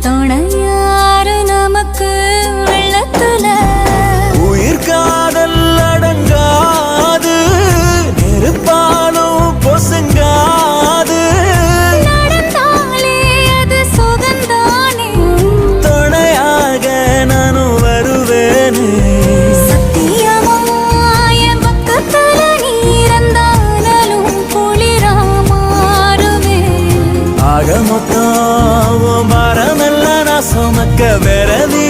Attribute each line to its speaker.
Speaker 1: துணையாரு நமக்கு வெள்ளத்துல
Speaker 2: உயிர் காதல் அடங்காது நெருப்பாலும் பொசுங்காது
Speaker 1: நடந்தாலே அது சுகந்தானே
Speaker 2: துணையாக நானும் வருவேனே
Speaker 1: சத்தியமா என் பக்கத்துல நீ இருந்தாலும் குளிரா மாறுவேன்
Speaker 2: ஆக மொத்தம் மரமெல்லாம் நான் சுமக்க விரவி